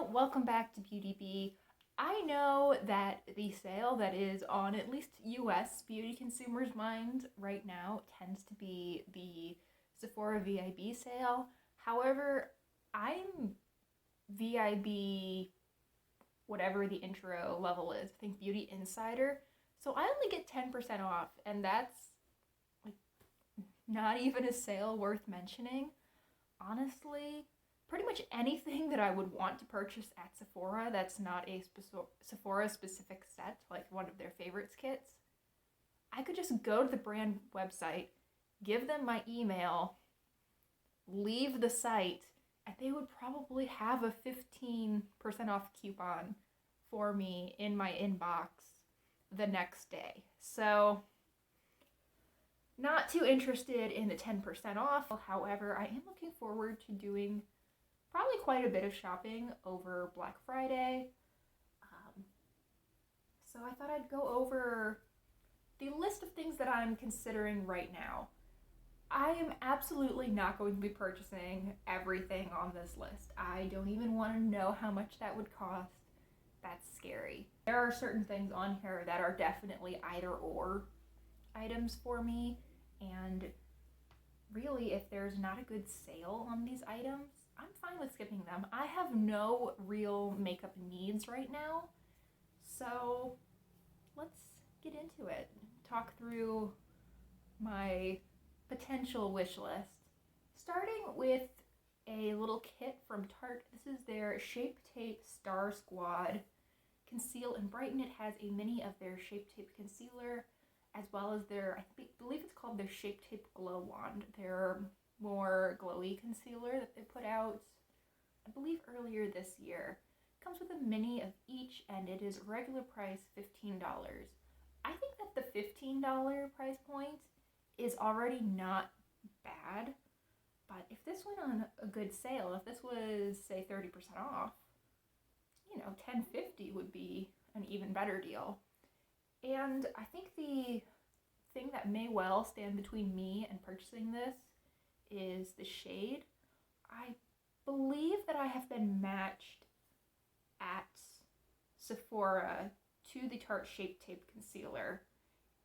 Hello, welcome back to Beauty Bee. I know that the sale that is on at least US beauty consumers' minds right now tends to be the Sephora VIB sale. However, I'm VIB, whatever the intro level is, I think Beauty Insider. So I only get 10% off, and that's like not even a sale worth mentioning. Honestly, pretty much anything that I would want to purchase at Sephora that's not a Sephora specific set, like one of their favorites kits, I could just go to the brand website, give them my email, leave the site, and they would probably have a 15% off coupon for me in my inbox the next day. So, not too interested in the 10% off. However, I am looking forward to doing probably quite a bit of shopping over Black Friday. So I thought I'd go over the list of things that I'm considering right now. I am absolutely not going to be purchasing everything on this list. I don't even want to know how much that would cost. That's scary. There are certain things on here that are definitely either or items for me, and really, if there's not a good sale on these items, I'm fine with skipping them. I have no real makeup needs right now, so let's get into it. Talk through my potential wish list. Starting with a little kit from Tarte. This is their Shape Tape Star Squad Conceal and Brighten. It has a mini of their Shape Tape concealer, as well as their, I believe it's called their Shape Tape Glow Wand, their more glowy concealer that they put out, I believe earlier this year. Comes with a mini of each, and it is regular price $15. I think that the $15 price point is already not bad, but if this went on a good sale, if this was, say, 30% off, $10.50 would be an even better deal. And I think the thing that may well stand between me and purchasing this is the shade. I believe that I have been matched at Sephora to the Tarte Shape Tape Concealer,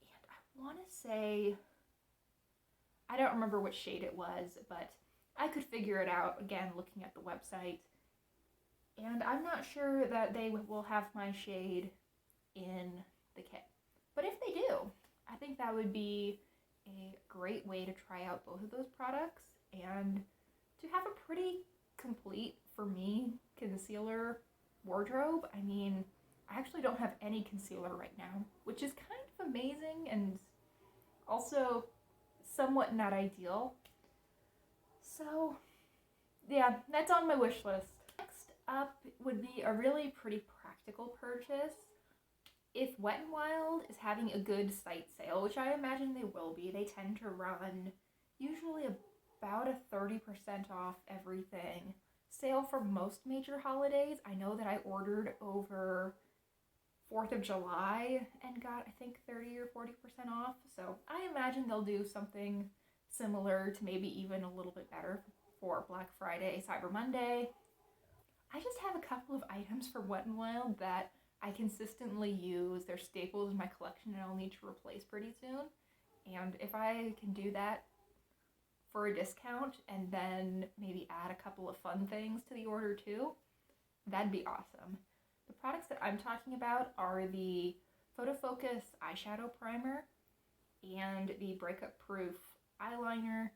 and I want to say, I don't remember which shade it was, but I could figure it out, again, looking at the website. And I'm not sure that they will have my shade in the kit. But if they do, I think that would be a great way to try out both of those products and to have a pretty complete, for me, concealer wardrobe. I mean, I actually don't have any concealer right now, which is kind of amazing and also somewhat not ideal. So, yeah, that's on my wish list. Next up would be a really pretty practical purchase. If Wet n Wild is having a good site sale, which I imagine they will be, they tend to run usually about a 30% off everything sale for most major holidays. I know that I ordered over 4th of July and got, I think, 30 or 40% off. So I imagine they'll do something similar to maybe even a little bit better for Black Friday, Cyber Monday. I just have a couple of items for Wet n Wild that I consistently use. They're staples in my collection and I'll need to replace pretty soon. And if I can do that for a discount and then maybe add a couple of fun things to the order too, that'd be awesome. The products that I'm talking about are the Photo Focus Eyeshadow Primer and the Breakup Proof Eyeliner.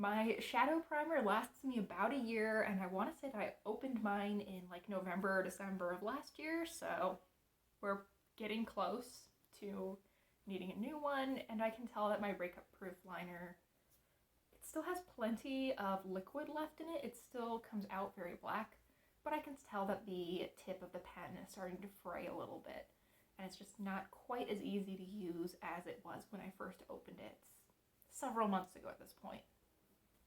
My shadow primer lasts me about a year, and I want to say that I opened mine in like November or December of last year, so we're getting close to needing a new one, and I can tell that my Breakup Proof liner, it still has plenty of liquid left in it. It still comes out very black, but I can tell that the tip of the pen is starting to fray a little bit, and it's just not quite as easy to use as it was when I first opened it several months ago at this point.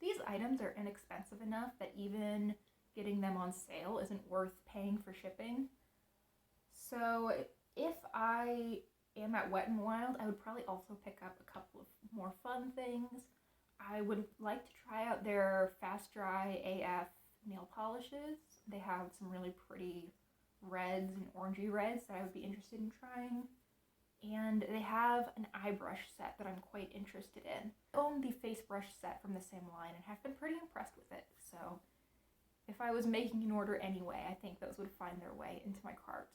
These items are inexpensive enough that even getting them on sale isn't worth paying for shipping. So if I am at Wet n Wild, I would probably also pick up a couple of more fun things. I would like to try out their Fast Dry AF nail polishes. They have some really pretty reds and orangey reds that I would be interested in trying. And they have an eye brush set that I'm quite interested in. I own the face brush set from the same line and have been pretty impressed with it. So if I was making an order anyway, I think those would find their way into my cart.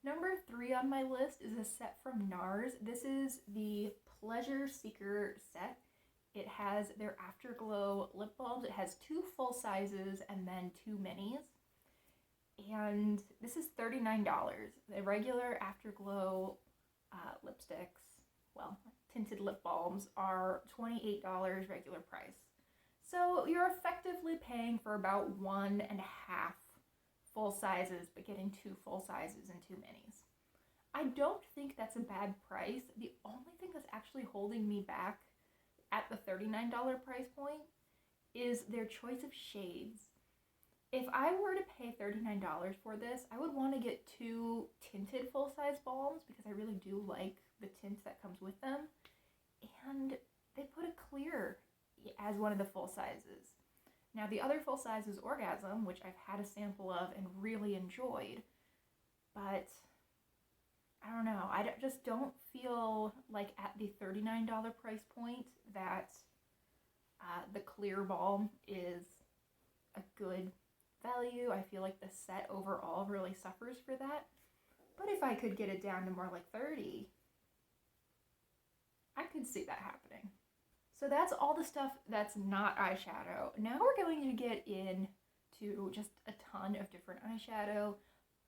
Number 3 on my list is a set from NARS. This is the Pleasure Seeker set. It has their Afterglow lip balms. It has 2 full sizes and then 2 minis. And this is $39. The regular Afterglow lipsticks, well, tinted lip balms, are $28 regular price. So you're effectively paying for about 1.5 full sizes, but getting 2 full sizes and 2 minis. I don't think that's a bad price. The only thing that's actually holding me back at the $39 price point is their choice of shades. If I were to pay $39 for this, I would want to get 2 tinted full-size balms because I really do like the tint that comes with them. And they put a clear as one of the full sizes. Now the other full size is Orgasm, which I've had a sample of and really enjoyed. But I don't know, I just don't feel like at the $39 price point that the clear balm is a good value. I feel like the set overall really suffers for that. But if I could get it down to more like $30, I could see that happening. So that's all the stuff that's not eyeshadow. Now we're going to get into just a ton of different eyeshadow.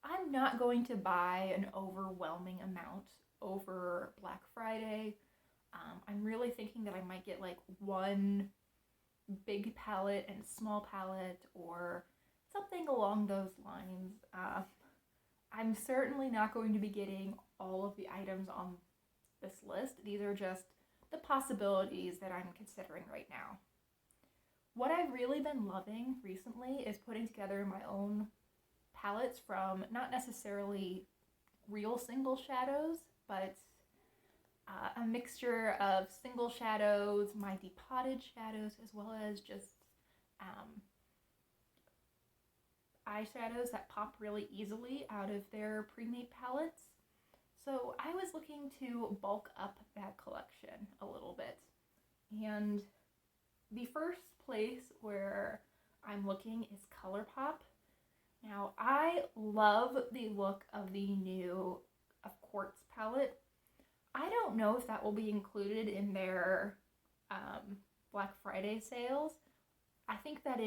I'm not going to buy an overwhelming amount over Black Friday. I'm really thinking that I might get like one big palette and a small palette or something along those lines. I'm certainly not going to be getting all of the items on this list. These are just the possibilities that I'm considering right now. What I've really been loving recently is putting together my own palettes from not necessarily real single shadows, but a mixture of single shadows, my depotted shadows, as well as just eyeshadows that pop really easily out of their pre-made palettes. So I was looking to bulk up that collection a little bit. And the first place where I'm looking is ColourPop. Now I love the look of the new Quartz palette. I don't know if that will be included in their Black Friday sales. I think that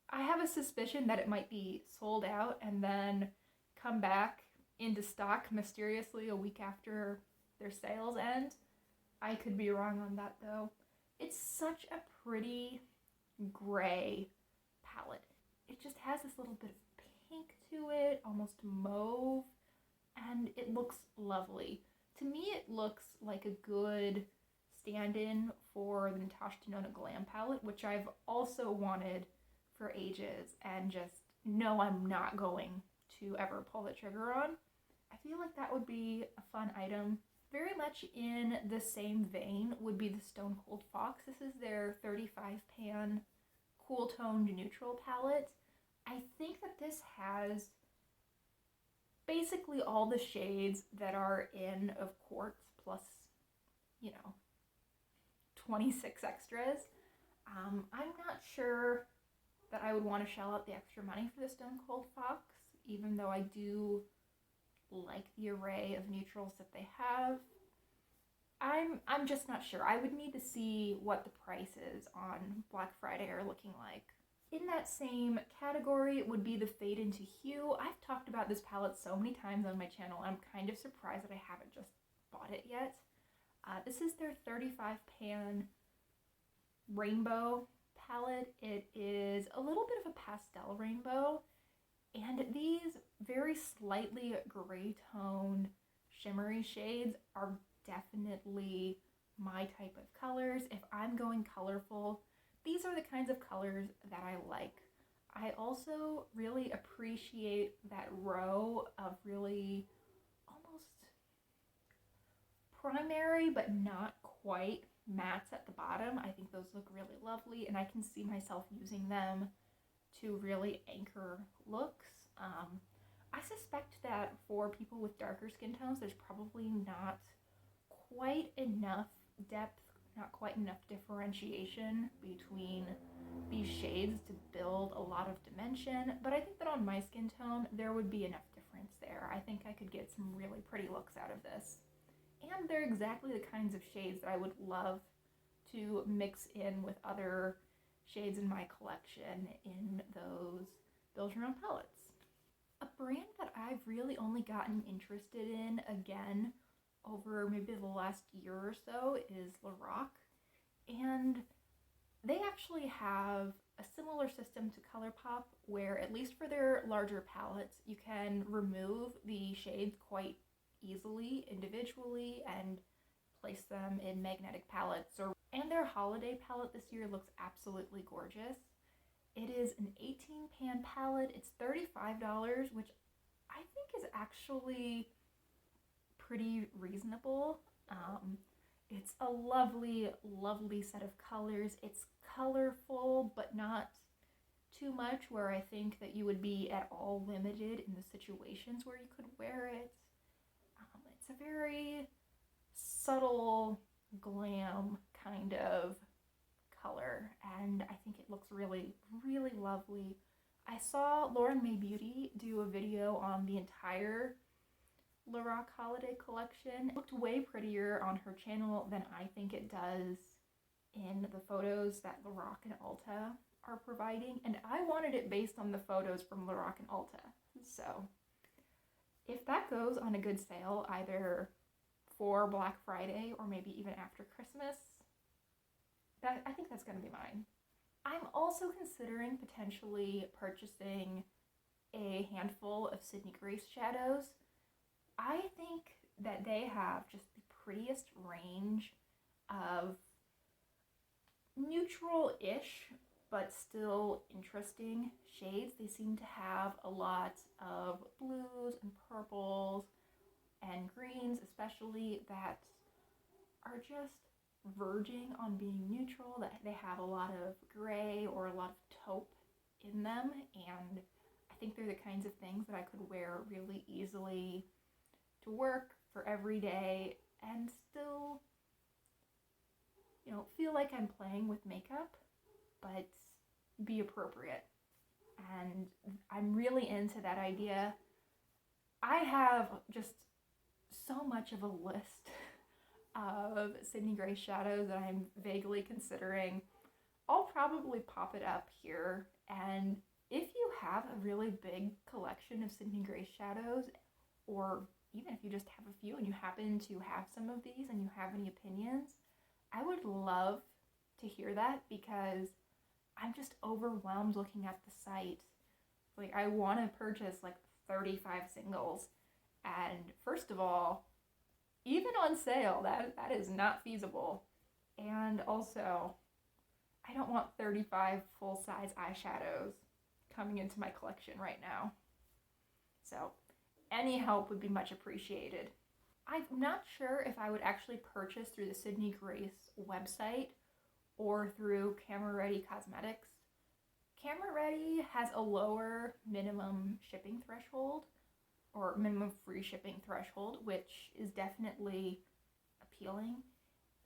I have a suspicion that it might be sold out and then come back into stock mysteriously a week after their sales end. I could be wrong on that though. It's such a pretty gray palette. It just has this little bit of pink to it, almost mauve, and it looks lovely. To me, it looks like a good stand-in for the Natasha Denona Glam palette, which I've also wanted for ages and just know I'm not going to ever pull the trigger on. I feel like that would be a fun item. Very much in the same vein would be the Stone Cold Fox. This is their 35 pan cool toned neutral palette. I think that this has basically all the shades that are in of Quartz plus, 26 extras. I'm not sure that I would want to shell out the extra money for the Stone Cold Fox, even though I do like the array of neutrals that they have. I'm just not sure. I would need to see what the prices on Black Friday are looking like. In that same category would be the Fade into Hue. I've talked about this palette so many times on my channel, I'm kind of surprised that I haven't just bought it yet. This is their 35 pan rainbow palette. It is a little bit of a pastel rainbow, and these very slightly gray toned shimmery shades are definitely my type of colors. If I'm going colorful, these are the kinds of colors that I like. I also really appreciate that row of really almost primary but not quite mattes at the bottom. I think those look really lovely, and I can see myself using them to really anchor looks. I suspect that for people with darker skin tones, there's probably not quite enough depth, not quite enough differentiation between these shades to build a lot of dimension, but I think that on my skin tone, there would be enough difference there. I think I could get some really pretty looks out of this. And they're exactly the kinds of shades that I would love to mix in with other shades in my collection in those Build Your Own palettes. A brand that I've really only gotten interested in again over maybe the last year or so is LORAC, and they actually have a similar system to ColourPop where, at least for their larger palettes, you can remove the shades quite easily individually and place them in magnetic palettes. And their holiday palette this year looks absolutely gorgeous. It is an 18 pan palette. It's $35, which I think is actually pretty reasonable. It's a lovely, lovely set of colors. It's colorful, but not too much where I think that you would be at all limited in the situations where you could wear it. It's a very subtle glam kind of color, and I think it looks really, really lovely. I saw Lauren May Beauty do a video on the entire LORAC holiday collection. It looked way prettier on her channel than I think it does in the photos that LORAC and Ulta are providing, and I wanted it based on the photos from LORAC and Ulta. So if that goes on a good sale, either for Black Friday or maybe even after Christmas, I think that's going to be mine. I'm also considering potentially purchasing a handful of Sydney Grace shadows. I think that they have just the prettiest range of neutral-ish but still interesting shades. They seem to have a lot of blues and purples and greens especially that are just verging on being neutral, that they have a lot of gray or a lot of taupe in them, and I think they're the kinds of things that I could wear really easily to work, for every day, and still, you know, feel like I'm playing with makeup, but be appropriate. And I'm really into that idea. I have just so much of a list of Sydney Grace shadows that I'm vaguely considering. I'll probably pop it up here, and if you have a really big collection of Sydney Grace shadows, or even if you just have a few and you happen to have some of these and you have any opinions, I would love to hear that, because I'm just overwhelmed looking at the site. Like, I want to purchase like 35 singles, and first of all, even on sale, that is not feasible. And also, I don't want 35 full-size eyeshadows coming into my collection right now. So any help would be much appreciated. I'm not sure if I would actually purchase through the Sydney Grace website or through Camera Ready Cosmetics. Camera Ready has a lower minimum shipping threshold, or minimum free shipping threshold, which is definitely appealing.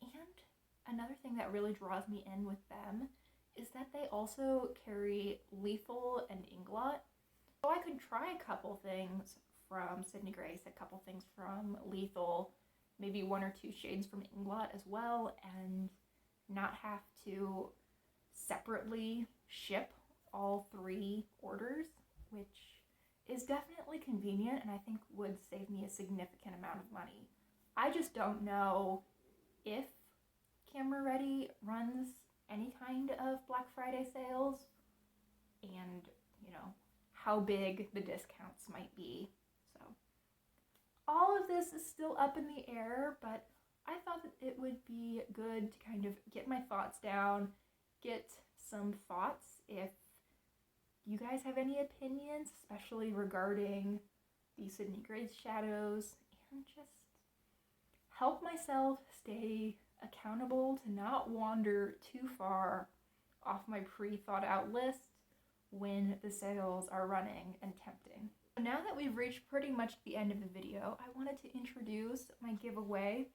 And another thing that really draws me in with them is that they also carry Lethal and Inglot. So I could try a couple things from Sydney Grace, a couple things from Lethal, maybe one or two shades from Inglot as well, and not have to separately ship all 3 orders, which is definitely convenient and I think would save me a significant amount of money. I just don't know if Camera Ready runs any kind of Black Friday sales, and, you know, how big the discounts might be. So all of this is still up in the air, but I thought that it would be good to kind of get my thoughts down, get some thoughts if you guys have any opinions, especially regarding the Sydney Grace shadows, and just help myself stay accountable to not wander too far off my pre-thought out list when the sales are running and tempting. Now that we've reached pretty much the end of the video, I wanted to introduce my giveaway.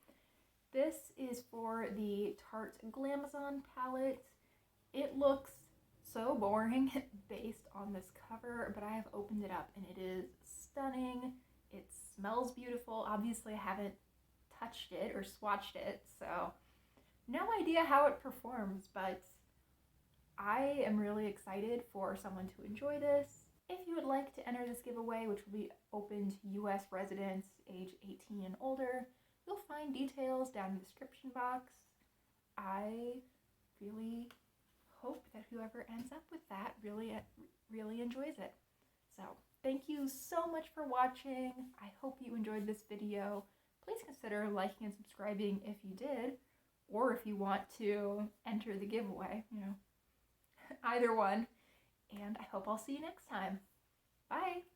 This is for the Tarte Glamazon palette. It looks so boring based on this cover, but I have opened it up and it is stunning. It smells beautiful. Obviously I haven't touched it or swatched it, so no idea how it performs, but I am really excited for someone to enjoy this. If you would like to enter this giveaway, which will be open to US residents age 18 and older, you'll find details down in the description box. I really hope that whoever ends up with that really enjoys it. So thank you so much for watching. I hope you enjoyed this video. Please consider liking and subscribing if you did, or if you want to enter the giveaway, either one. And I hope I'll see you next time. Bye!